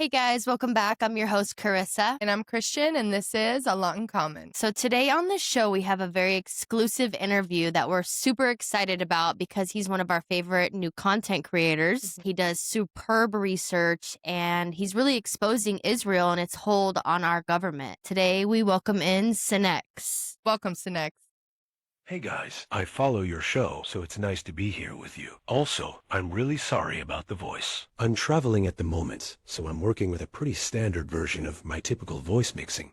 Hey guys, welcome back. I'm your host, Carissa. And I'm Christian, and this is A Lot in Common. So today on the show, we have a very exclusive interview that we're super excited about because he's one of our favorite new content creators. He does superb research and he's really exposing Israel and its hold on our government. Today, we welcome in Senex. Welcome, Senex. Hey guys, I follow your show, so it's nice to be here with you. Also, I'm really sorry about the voice. I'm traveling at the moment, so I'm working with a pretty standard version of my typical voice mixing.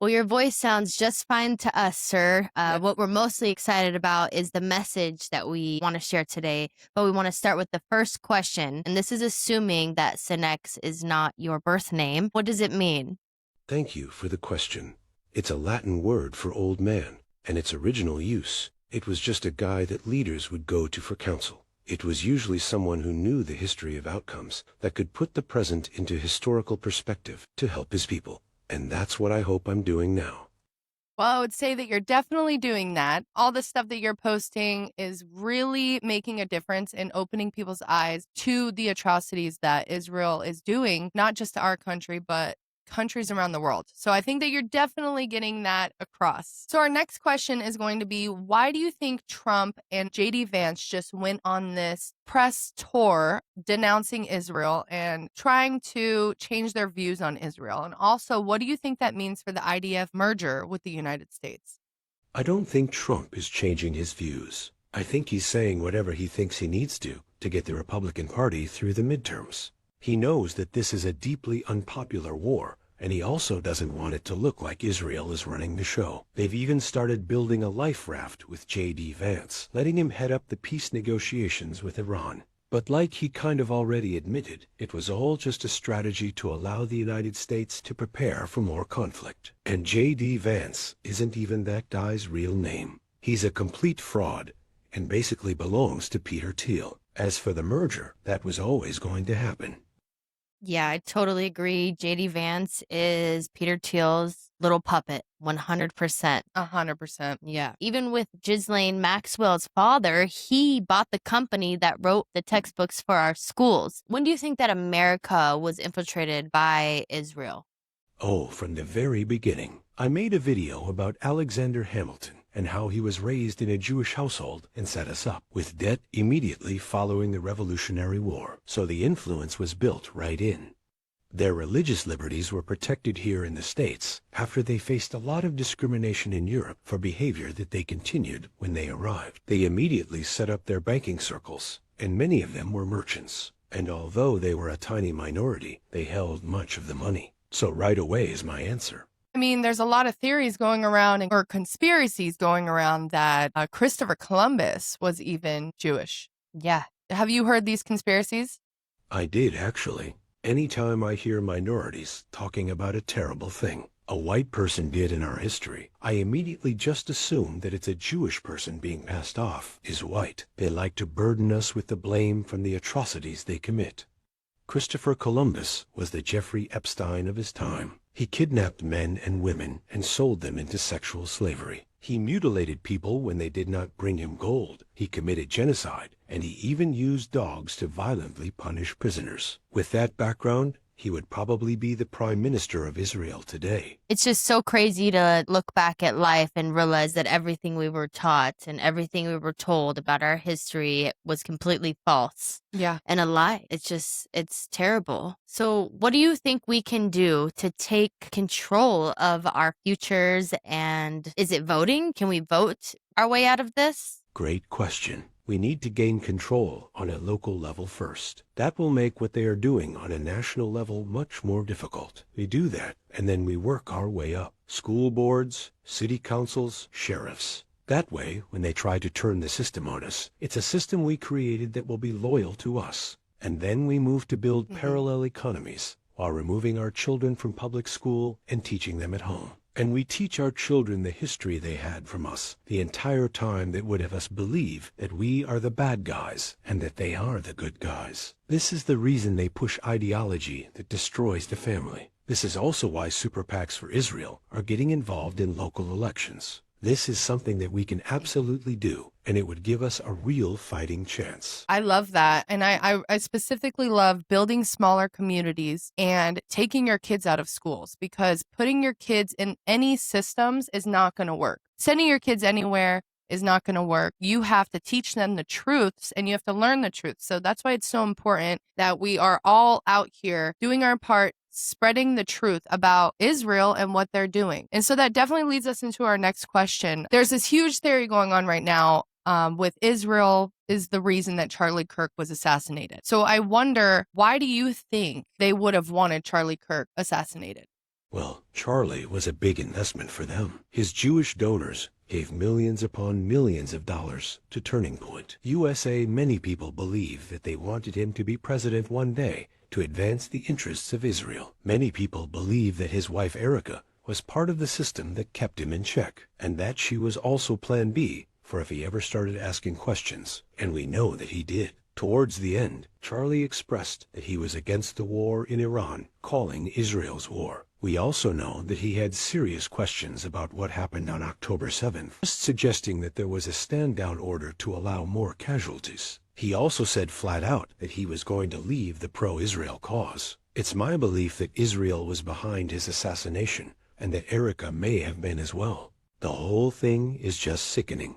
Well, your voice sounds just fine to us, sir. Yes. What we're mostly excited about is the message that we want to share today. But we want to start with the first question. And this is assuming that Senex is not your birth name. What does it mean? Thank you for the question. It's a Latin word for old man, and its original use, it was just a guy that leaders would go to for counsel. It was usually someone who knew the history of outcomes that could put the present into historical perspective to help his people. And that's what I hope I'm doing now. Well, I would say that you're definitely doing that. All the stuff that you're posting is really making a difference in opening people's eyes to the atrocities that Israel is doing, not just to our country, but countries around the world. So I think that you're definitely getting that across. So our next question is going to be, why do you think Trump and JD Vance just went on this press tour denouncing Israel and trying to change their views on Israel? And also, what do you think that means for the IDF merger with the United States? I don't think Trump is changing his views. I think he's saying whatever he thinks he needs to get the Republican Party through the midterms. He knows that this is a deeply unpopular war, and he also doesn't want it to look like Israel is running the show. They've even started building a life raft with J.D. Vance, letting him head up the peace negotiations with Iran. But like he kind of already admitted, it was all just a strategy to allow the United States to prepare for more conflict. And J.D. Vance isn't even that guy's real name. He's a complete fraud and basically belongs to Peter Thiel. As for the merger, that was always going to happen. Yeah, I totally agree. JD Vance is Peter Thiel's little puppet, 100%. 100%. Yeah. Even with Ghislaine Maxwell's father, he bought the company that wrote the textbooks for our schools. When do you think that America was infiltrated by Israel? Oh, from the very beginning. I made a video about Alexander Hamilton and how he was raised in a Jewish household and set us up with debt immediately following the Revolutionary War. So the influence was built right in. Their religious liberties were protected here in the States after they faced a lot of discrimination in Europe for behavior that they continued when they arrived. They immediately set up their banking circles, and many of them were merchants. And although they were a tiny minority, they held much of the money. So right away is my answer. I mean, there's a lot of theories going around or conspiracies going around that Christopher Columbus was even Jewish. Yeah. Have you heard these conspiracies? I did, actually. Anytime I hear minorities talking about a terrible thing a white person did in our history, I immediately just assume that it's a Jewish person being passed off is white. They like to burden us with the blame from the atrocities they commit. Christopher Columbus was the Jeffrey Epstein of his time. He kidnapped men and women and sold them into sexual slavery. He mutilated people when they did not bring him gold. He committed genocide, and he even used dogs to violently punish prisoners. With that background, he would probably be the Prime Minister of Israel today. It's just so crazy to look back at life and realize that everything we were taught and everything we were told about our history was completely false. Yeah. And a lie. It's terrible. So what do you think we can do to take control of our futures? And is it voting? Can we vote our way out of this? Great question. We need to gain control on a local level first. That will make what they are doing on a national level much more difficult. We do that, and then we work our way up. School boards, city councils, sheriffs. That way, when they try to turn the system on us, it's a system we created that will be loyal to us. And then we move to build parallel economies while removing our children from public school and teaching them at home. And we teach our children the history they had from us the entire time that would have us believe that we are the bad guys and that they are the good guys. This is the reason they push ideology that destroys the family. This is also why super PACs for Israel are getting involved in local elections. This is something that we can absolutely do, and it would give us a real fighting chance. I love that. And I specifically love building smaller communities and taking your kids out of schools, because putting your kids in any systems is not going to work. Sending your kids anywhere is not going to work. You have to teach them the truths and you have to learn the truth. So that's why it's so important that we are all out here doing our part, spreading the truth about Israel and what they're doing. And so that definitely leads us into our next question. There's this huge theory going on right now with Israel is the reason that Charlie Kirk was assassinated. So I wonder, why do you think they would have wanted Charlie Kirk assassinated? Well, Charlie was a big investment for them. His Jewish donors gave millions upon millions of dollars to Turning Point. USA, many people believe that they wanted him to be president one day to advance the interests of Israel. Many people believe that his wife Erica was part of the system that kept him in check, and that she was also plan B for if he ever started asking questions, and we know that he did. Towards the end, Charlie expressed that he was against the war in Iran, calling Israel's war. We also know that he had serious questions about what happened on October 7th, just suggesting that there was a stand-down order to allow more casualties. He also said flat out that he was going to leave the pro-Israel cause. It's my belief that Israel was behind his assassination, and that Erica may have been as well. The whole thing is just sickening.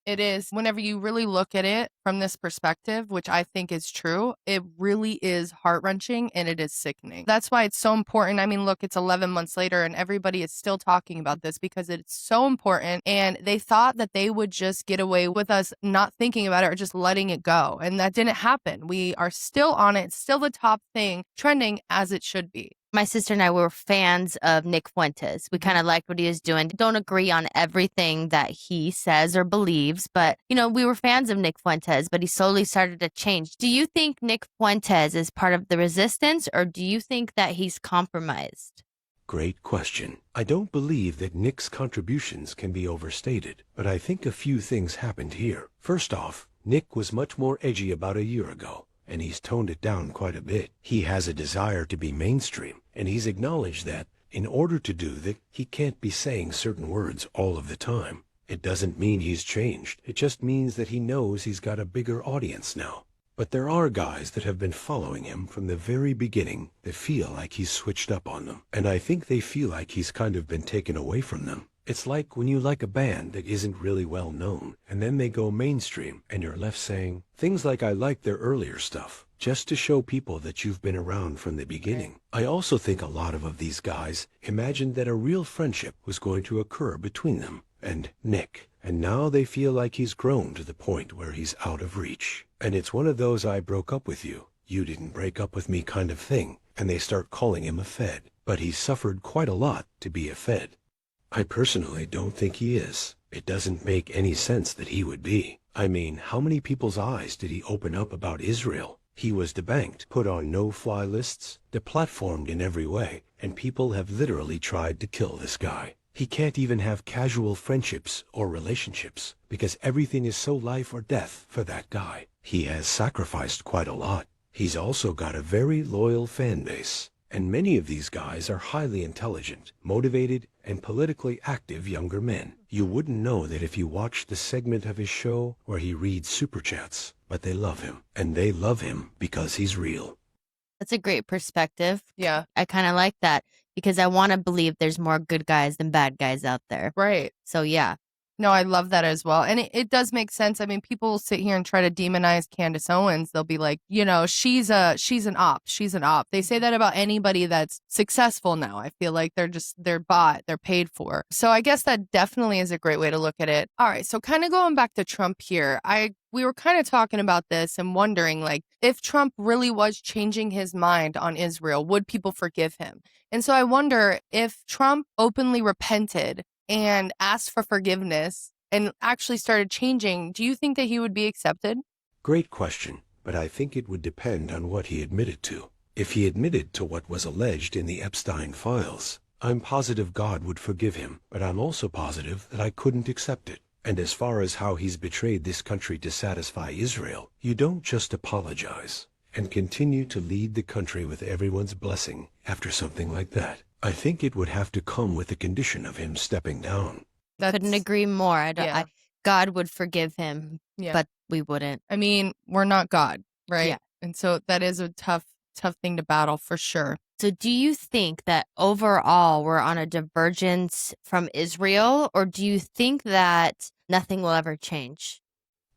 It is. Whenever you really look at it from this perspective, which I think is true, it really is heart-wrenching and it is sickening. That's why it's so important. I mean, look, it's 11 months later and everybody is still talking about this because it's so important. And they thought that they would just get away with us not thinking about it or just letting it go. And that didn't happen. We are still on it. It's still the top thing, trending as it should be. My sister and I were fans of Nick Fuentes. We kind of liked what he was doing. Don't agree on everything that he says or believes, but, we were fans of Nick Fuentes, but he slowly started to change. Do you think Nick Fuentes is part of the resistance, or do you think that he's compromised? Great question. I don't believe that Nick's contributions can be overstated, but I think a few things happened here. First off, Nick was much more edgy about a year ago, and he's toned it down quite a bit. He has a desire to be mainstream, and he's acknowledged that in order to do that, he can't be saying certain words all of the time. It doesn't mean he's changed. It just means that he knows he's got a bigger audience now. But there are guys that have been following him from the very beginning that feel like he's switched up on them, and I think they feel like he's kind of been taken away from them. It's like when you like a band that isn't really well known, and then they go mainstream, and you're left saying things like, I like their earlier stuff, just to show people that you've been around from the beginning. I also think a lot of these guys imagined that a real friendship was going to occur between them and Nick, and now they feel like he's grown to the point where he's out of reach. And it's one of those I broke up with you, you didn't break up with me kind of thing, and they start calling him a Fed. But he suffered quite a lot to be a Fed. I personally don't think he is. It doesn't make any sense that he would be. I mean, how many people's eyes did he open up about Israel? He was debanked, put on no-fly lists, deplatformed in every way, and people have literally tried to kill this guy. He can't even have casual friendships or relationships because everything is so life or death for that guy. He has sacrificed quite a lot. He's also got a very loyal fan base. And many of these guys are highly intelligent, motivated, and politically active younger men. You wouldn't know that if you watched the segment of his show where he reads super chats, but they love him. And they love him because he's real. That's a great perspective. Yeah. I kind of like that because I want to believe there's more good guys than bad guys out there. Right. So, yeah. No, I love that as well. And it does make sense. I mean, people will sit here and try to demonize Candace Owens. They'll be like, she's an op. She's an op. They say that about anybody that's successful now. I feel like they're bought, they're paid for. So I guess that definitely is a great way to look at it. All right. So kind of going back to Trump here, we were kind of talking about this and wondering, like, if Trump really was changing his mind on Israel, would people forgive him? And so I wonder if Trump openly repented and asked for forgiveness and actually started changing, do you think that he would be accepted? Great question, but I think it would depend on what he admitted to. If he admitted to what was alleged in the Epstein files, I'm positive God would forgive him, but I'm also positive that I couldn't accept it. And as far as how he's betrayed this country to satisfy Israel, you don't just apologize and continue to lead the country with everyone's blessing after something like that. I think it would have to come with the condition of him stepping down. Couldn't agree more. Yeah. God would forgive him, Yeah. but we wouldn't. I mean, we're not God, right? Yeah. And so that is a tough thing to battle for sure. So do you think that overall we're on a divergence from Israel, or do you think that nothing will ever change?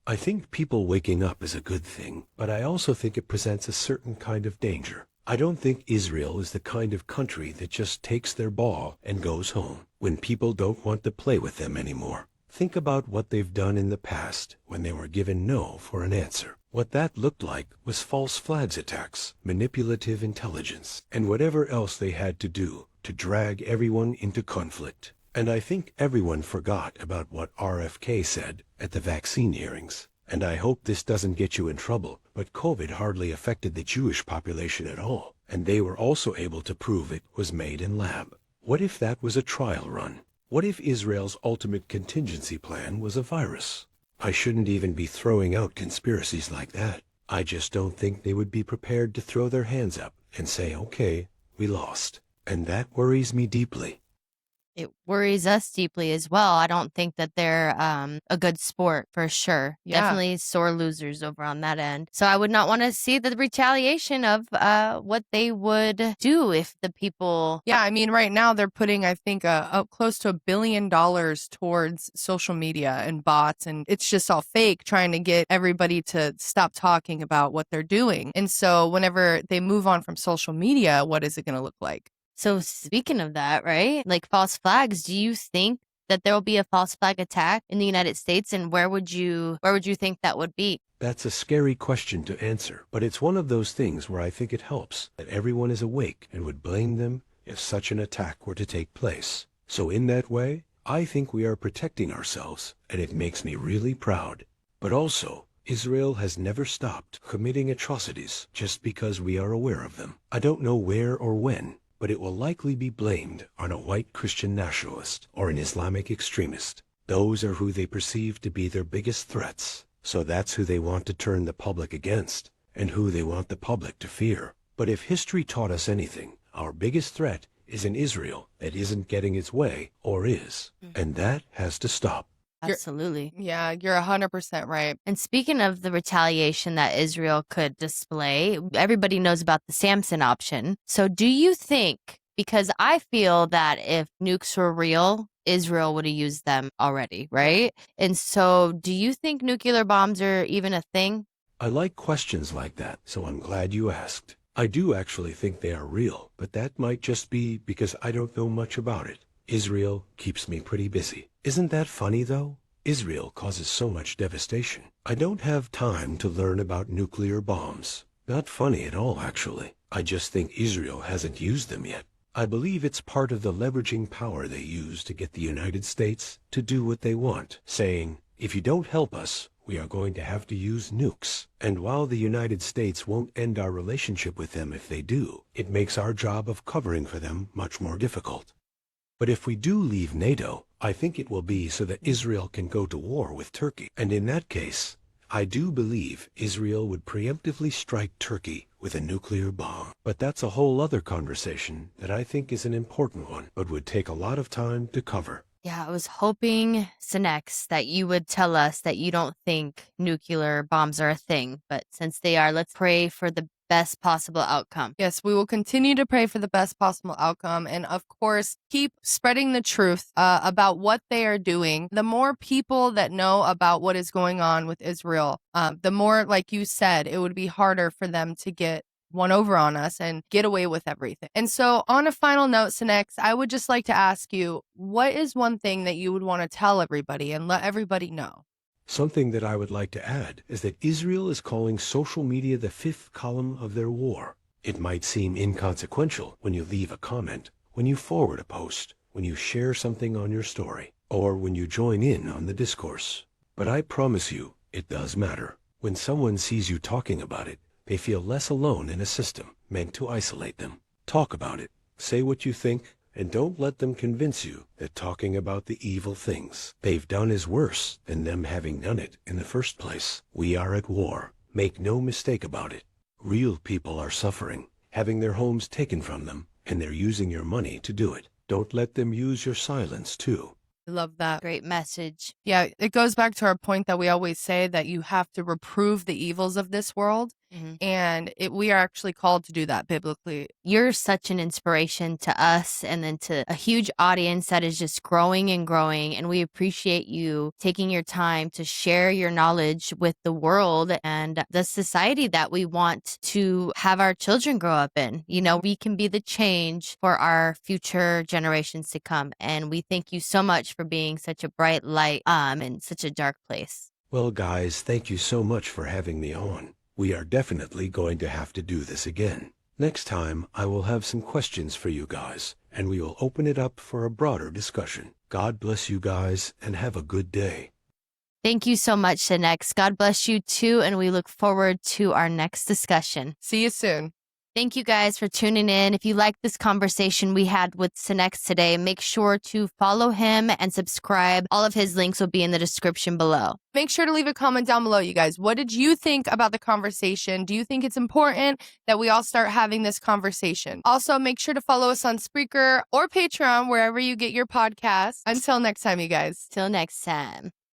I think people waking up is a good thing, but I also think it presents a certain kind of danger. I don't think Israel is the kind of country that just takes their ball and goes home when people don't want to play with them anymore. Think about what they've done in the past when they were given no for an answer. What that looked like was false flags attacks, manipulative intelligence, and whatever else they had to do to drag everyone into conflict. And I think everyone forgot about what RFK said at the vaccine hearings. And I hope this doesn't get you in trouble, but COVID hardly affected the Jewish population at all. And they were also able to prove it was made in lab. What if that was a trial run? What if Israel's ultimate contingency plan was a virus? I shouldn't even be throwing out conspiracies like that. I just don't think they would be prepared to throw their hands up and say, okay, we lost. And that worries me deeply. It worries us deeply as well. I don't think that they're a good sport for sure. Yeah. Definitely sore losers over on that end. So I would not want to see the retaliation of what they would do if the people. Yeah, I mean, right now they're putting, I think, close to $1 billion towards social media and bots, and it's just all fake, trying to get everybody to stop talking about what they're doing. And so whenever they move on from social media, what is it going to look like? So speaking of that, right? Like false flags, do you think that there will be a false flag attack in the United States, and where would you think that would be? That's a scary question to answer, but it's one of those things where I think it helps that everyone is awake and would blame them if such an attack were to take place. So in that way, I think we are protecting ourselves, and it makes me really proud. But also, Israel has never stopped committing atrocities just because we are aware of them. I don't know where or when, but it will likely be blamed on a white Christian nationalist or an Islamic extremist. Those are who they perceive to be their biggest threats. So that's who they want to turn the public against and who they want the public to fear. But if history taught us anything, our biggest threat is an Israel that isn't getting its way or is. And that has to stop. Absolutely. Yeah, you're 100% right. And speaking of the retaliation that Israel could display, everybody knows about the Samson option. So do you think, because I feel that if nukes were real, Israel would have used them already, right? And so do you think nuclear bombs are even a thing? I like questions like that, so I'm glad you asked. I do actually think they are real, but that might just be because I don't know much about it. Israel keeps me pretty busy. Isn't that funny, though? Israel causes so much devastation. I don't have time to learn about nuclear bombs. Not funny at all, actually. I just think Israel hasn't used them yet. I believe it's part of the leveraging power they use to get the United States to do what they want, saying, if you don't help us, we are going to have to use nukes. And while the United States won't end our relationship with them if they do, it makes our job of covering for them much more difficult. But if we do leave NATO, I think it will be so that Israel can go to war with Turkey. And in that case, I do believe Israel would preemptively strike Turkey with a nuclear bomb. But that's a whole other conversation that I think is an important one, but would take a lot of time to cover. Yeah, I was hoping, Senex, that you would tell us that you don't think nuclear bombs are a thing. But since they are, let's pray for the best possible outcome. Yes, we will continue to pray for the best possible outcome. And of course, keep spreading the truth about what they are doing. The more people that know about what is going on with Israel, the more, like you said, it would be harder for them to get one over on us and get away with everything. And so on a final note, Senex, I would just like to ask you, what is one thing that you would want to tell everybody and let everybody know? Something that I would like to add is that Israel is calling social media the fifth column of their war. It might seem inconsequential when you leave a comment, when you forward a post, when you share something on your story, or when you join in on the discourse. But I promise you, it does matter. When someone sees you talking about it, they feel less alone in a system meant to isolate them. Talk about it. Say what you think. And don't let them convince you that talking about the evil things they've done is worse than them having done it in the first place. We are at war. Make no mistake about it. Real people are suffering, having their homes taken from them, and they're using your money to do it. Don't let them use your silence, too. I love that. Great message. Yeah, it goes back to our point that we always say that you have to reprove the evils of this world. And we are actually called to do that biblically. You're such an inspiration to us and then to a huge audience that is just growing and growing. And we appreciate you taking your time to share your knowledge with the world and the society that we want to have our children grow up in. You know, we can be the change for our future generations to come. And we thank you so much for being such a bright light in such a dark place. Well, guys, thank you so much for having me on. We are definitely going to have to do this again. Next time, I will have some questions for you guys, and we will open it up for a broader discussion. God bless you guys, and have a good day. Thank you so much, Senex. God bless you too, and we look forward to our next discussion. See you soon. Thank you guys for tuning in. If you like this conversation we had with Senex today, make sure to follow him and subscribe. All of his links will be in the description below. Make sure to leave a comment down below, you guys. What did you think about the conversation? Do you think it's important that we all start having this conversation? Also, make sure to follow us on Spreaker or Patreon, wherever you get your podcasts. Until next time, you guys. Till next time.